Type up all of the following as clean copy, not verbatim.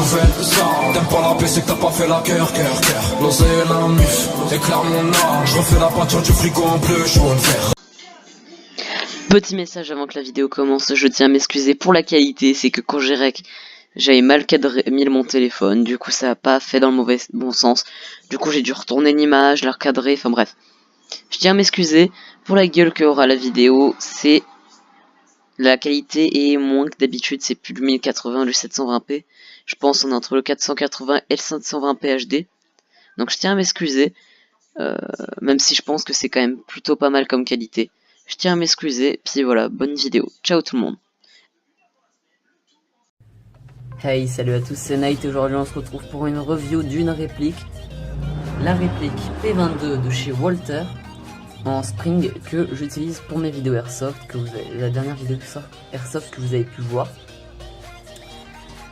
nouvelle ça. T'aimes pas la paix, c'est que t'as pas fait la cœur. L'oseille et la muf, éclaire mon âme. Je refais la peinture du frigo en bleu, jaune, vert. Petit message avant que la vidéo commence, je tiens à m'excuser pour la qualité, c'est que quand j'ai rec, j'avais mal mis mon téléphone, du coup ça a pas fait dans le bon sens, du coup j'ai dû retourner l'image, la recadrer, enfin bref. Je tiens à m'excuser pour la gueule que aura la vidéo, c'est la qualité est moins que d'habitude, c'est plus du 1080, du 720p, je pense on est entre le 480 et le 520p HD, donc je tiens à m'excuser, même si je pense que c'est quand même plutôt pas mal comme qualité. Je tiens à m'excuser, puis voilà, bonne vidéo. Ciao tout le monde. Hey, salut à tous, c'est Night. Aujourd'hui on se retrouve pour une review d'une réplique. La réplique P22 de chez Walther en Spring que j'utilise pour mes vidéos Airsoft, la dernière vidéo Airsoft que vous avez pu voir.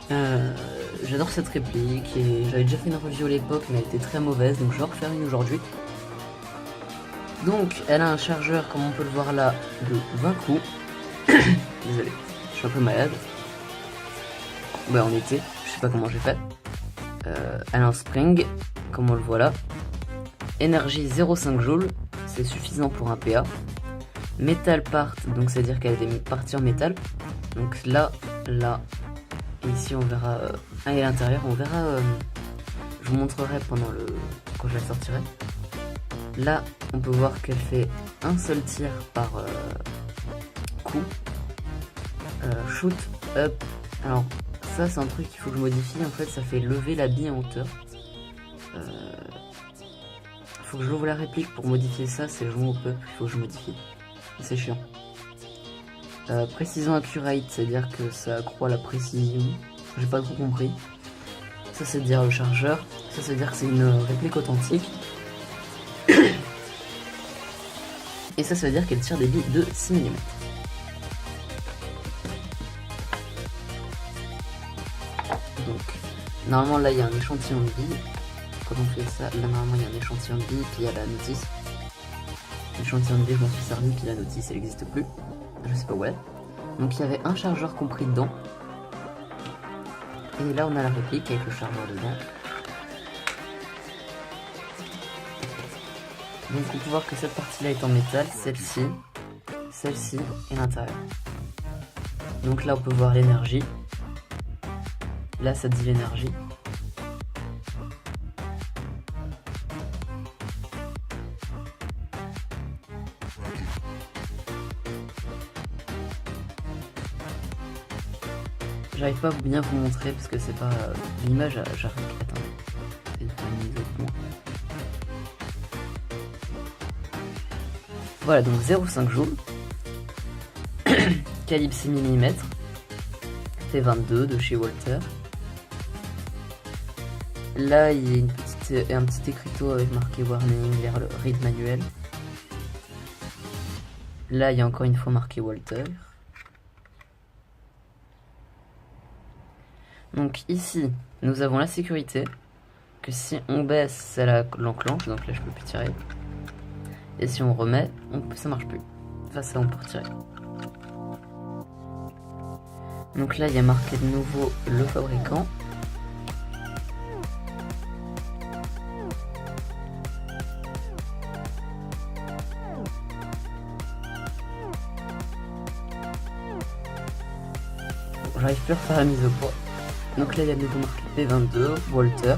J'adore cette réplique et j'avais déjà fait une review à l'époque mais elle était très mauvaise, donc je vais en refaire une aujourd'hui. Donc elle a un chargeur comme on peut le voir là de 20 coups. Désolé, je suis un peu malade. Ouais, en été, je sais pas comment j'ai fait. Elle a un spring, comme on le voit là. Énergie 0,5 joules, c'est suffisant pour un PA. Metal part, donc c'est à dire qu'elle a des parties en métal. Donc là, et ici on verra. Et à l'intérieur, on verra. Je vous montrerai quand je la sortirai. Là, on peut voir qu'elle fait un seul tir par coup. Shoot up. Alors, ça c'est un truc qu'il faut que je modifie. En fait, ça fait lever la bille en hauteur. Faut que je l'ouvre la réplique pour modifier ça. C'est le joint au peuple. Il faut que je modifie. C'est chiant. Précision accurate, c'est-à-dire que ça accroît la précision. J'ai pas trop compris. Ça, c'est dire le chargeur. Ça, c'est dire que c'est une réplique authentique. Et ça veut dire qu'elle tire des billes de 6 mm. Donc, normalement là il y a un échantillon de billes. Quand on fait ça, là normalement il y a un échantillon de billes, puis il y a la notice. L'échantillon de billes, je m'en suis servi, puis la notice elle n'existe plus. Je sais pas où elle est. Donc il y avait un chargeur compris dedans. Et là on a la réplique avec le chargeur dedans. Donc on peut voir que cette partie-là est en métal, celle-ci et l'intérieur. Donc là on peut voir l'énergie. Là ça dit l'énergie. J'arrive pas à bien vous montrer parce que c'est pas l'image. J'arrive. Attendez. C'est une mise au point. Voilà, donc 0,5 joules, calibre 6 mm, P22 de chez Walther. Là, il y a un petit écriteau avec marqué warning vers le read manuel. Là, il y a encore une fois marqué Walther. Donc ici, nous avons la sécurité, que si on baisse, ça l'enclenche, donc là je peux plus tirer. Et si on remet, ça marche plus. Enfin, ça on peut retirer. Donc là, il y a marqué de nouveau le fabricant. J'arrive plus à refaire la mise au point. Donc là, il y a de nouveau marqué P22, Walther.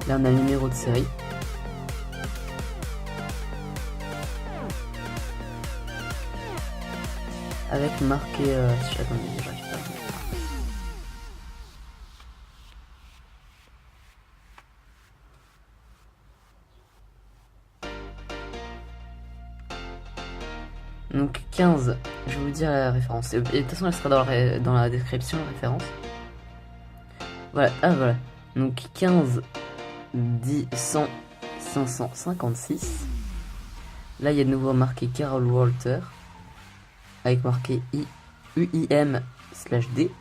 Là, on a le numéro de série. Avec marqué... attendez, j'arrive pas. Donc 15, je vais vous dire la référence. Et de toute façon, elle sera dans la description, la référence. Voilà, voilà. Donc 15, 10, 100, 556. Là, il y a de nouveau marqué Carol Walther. Avec marqué UIM/D.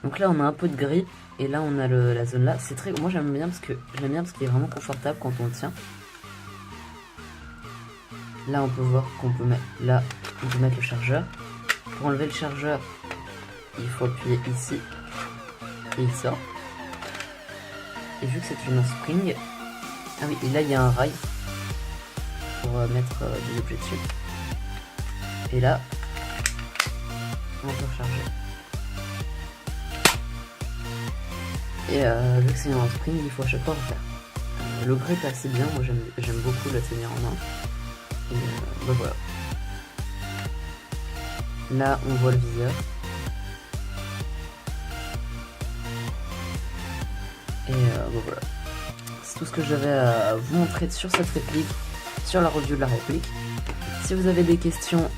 Donc là, on a un peu de gris. Et là, on a la zone là. C'est très... Moi, j'aime bien parce qu'il est vraiment confortable quand on le tient. Là, on peut voir qu'on peut mettre... Là, on peut mettre le chargeur. Pour enlever le chargeur, il faut appuyer ici. Et il sort. Et vu que c'est une spring... Ah oui, et là il y a un rail pour mettre des objets dessus. Et là, on peut recharger. Et vu que c'est un spring, il faut à chaque fois refaire. Le grip est assez bien, moi j'aime beaucoup la tenir en main. Et bah voilà. Là on voit le viseur. Et bah voilà. C'est tout ce que j'avais à vous montrer sur cette réplique, sur la review de la réplique. Si vous avez des questions,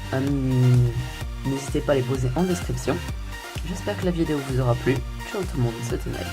n'hésitez pas à les poser en description. J'espère que la vidéo vous aura plu. Ciao tout le monde, c'était Night.